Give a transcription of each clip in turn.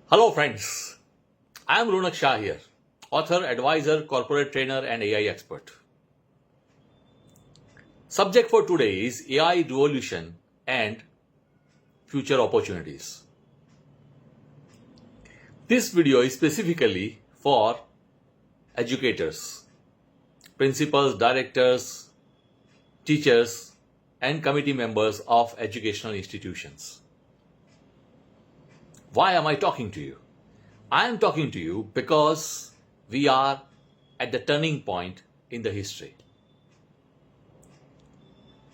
Hello friends, I am Ronak Shah here, author, advisor, corporate trainer and AI expert. Subject for today is AI revolution and future opportunities. This video is specifically for educators, principals, directors, teachers and committee members of educational institutions. Why am I talking to you? I am talking to you because we are at the turning point in the history.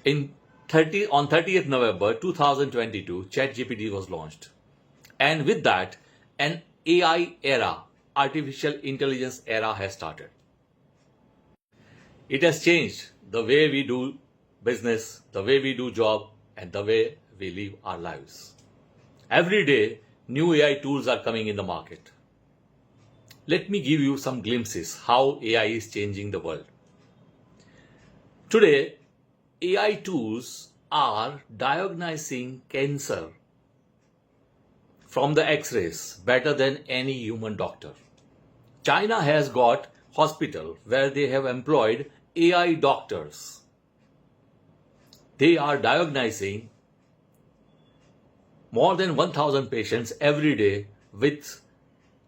On 30th November 2022, ChatGPT was launched. And with that, an AI era, artificial intelligence era has started. It has changed the way we do business, the way we do job, and the way we live our lives. Every day, new AI tools are coming in the market. Let me give you some glimpses how AI is changing the world. Today, AI tools are diagnosing cancer from the X-rays better than any human doctor. China has got hospital where they have employed AI doctors. They are diagnosing more than 1,000 patients every day with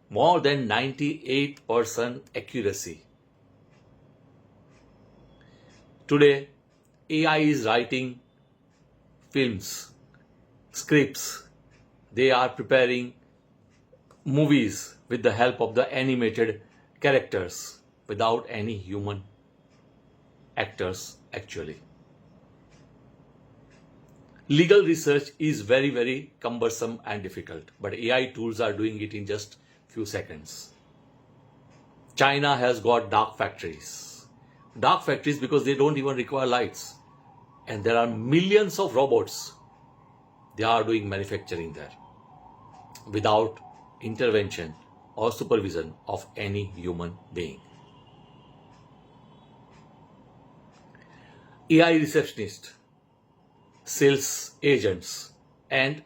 more than 98% accuracy. Today, AI is writing films, scripts. They are preparing movies with the help of the animated characters without any human actors actually. Legal research is very, very cumbersome and difficult, but AI tools are doing it in just few seconds. China has got dark factories. Dark factories because they don't even require lights. And there are millions of robots. They are doing manufacturing there without intervention or supervision of any human being. AI receptionist, sales agents and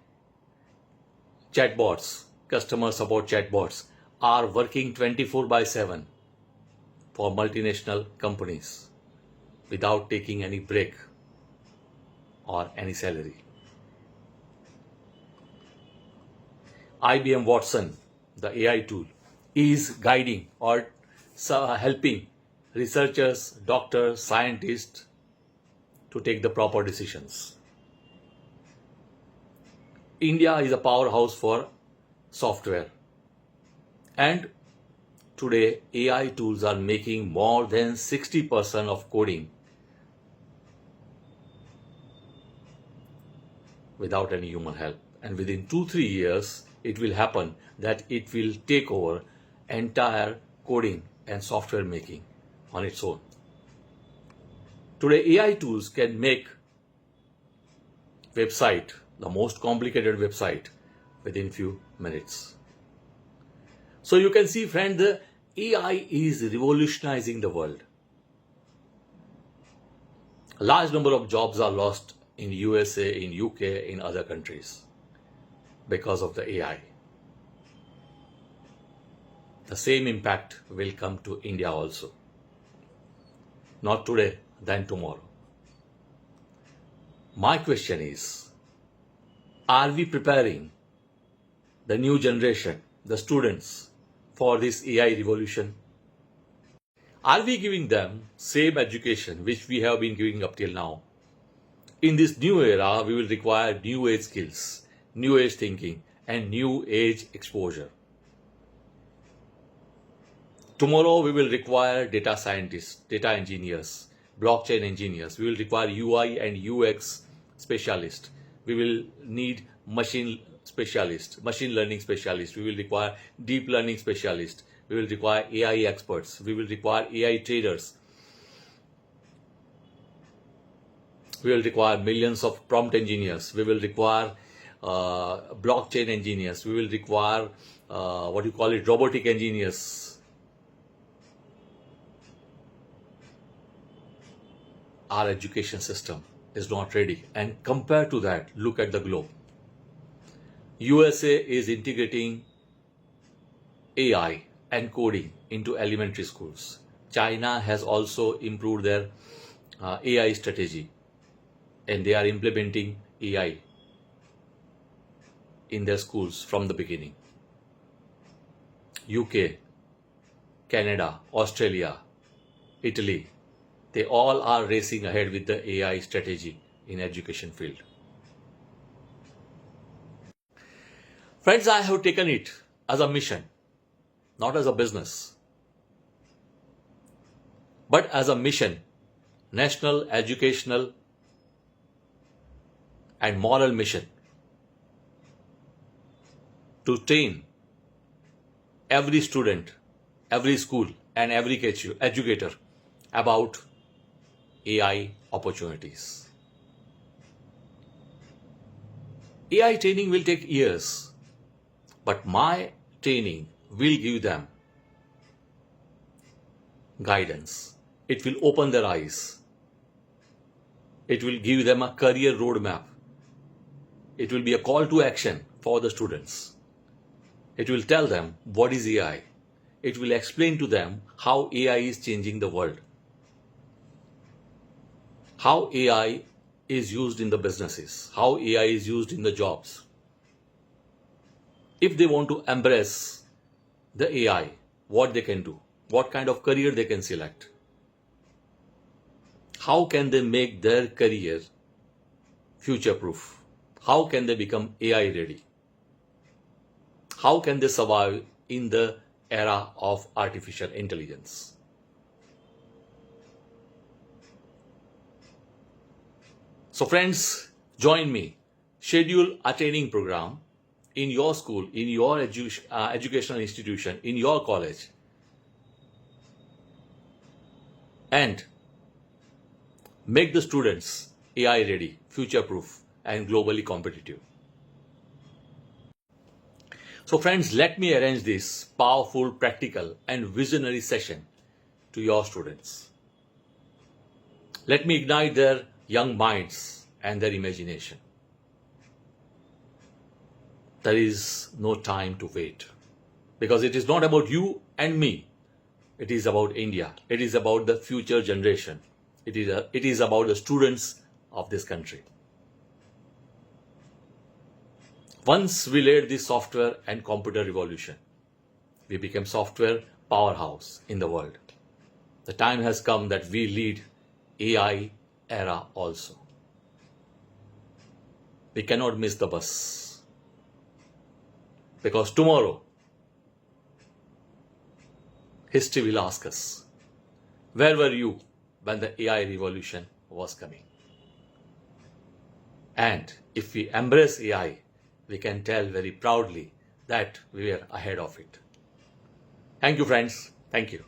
chatbots, customer support chatbots are working 24/7 for multinational companies without taking any break or any salary. IBM Watson, the AI tool, is guiding or helping researchers, doctors, scientists to take the proper decisions. India is a powerhouse for software. And today, AI tools are making more than 60% of coding without any human help. And within 2-3 years, it will happen that it will take over entire coding and software making on its own. Today, AI tools can make website, the most complicated website, within few minutes. So you can see, friend, the AI is revolutionizing the world. A large number of jobs are lost in USA, in UK, in other countries because of the AI. The same impact will come to India also. Not today, then tomorrow. My question is, are we preparing the new generation, the students, for this AI revolution? Are we giving them same education which we have been giving up till now? In this new era, we will require new age skills, new age thinking, and new age exposure. Tomorrow, we will require data scientists, data engineers, blockchain engineers. We will require UI and UX specialists. We will need machine specialists, machine learning specialists. We will require deep learning specialists. We will require AI experts. We will require AI traders. We will require millions of prompt engineers. We will require blockchain engineers. We will require robotic engineers. Our education system is not ready. And compared to that, look at the globe. USA is integrating AI and coding into elementary schools. China has also improved their AI strategy, and they are implementing AI in their schools from the beginning. UK, Canada, Australia, Italy, they all are racing ahead with the AI strategy in education field. Friends, I have taken it as a mission, not as a business, but as a mission, national, educational, and moral mission to train every student, every school, and every educator about AI opportunities. AI training will take years, but my training will give them guidance. It will open their eyes. It will give them a career roadmap. It will be a call to action for the students. It will tell them what is AI. It will explain to them how AI is changing the world, how AI is used in the businesses, how AI is used in the jobs. If they want to embrace the AI, what they can do, what kind of career they can select, how can they make their career future proof, how can they become AI ready, how can they survive in the era of artificial intelligence. So friends, join me. Schedule a training program in your school, in your educational institution, in your college, and make the students AI ready, future proof, and globally competitive. So friends, let me arrange this powerful, practical, and visionary session to your students. Let me ignite their young minds and their imagination. There is no time to wait, because it is not about you and me. It is about India. It is about the future generation. It is about the students of this country. Once we led this software and computer revolution, we became software powerhouse in the world. The time has come that we lead AI era also. We cannot miss the bus, because tomorrow history will ask us, where were you when the AI revolution was coming? And if we embrace AI, we can tell very proudly that we are ahead of it. Thank you, friends. Thank you.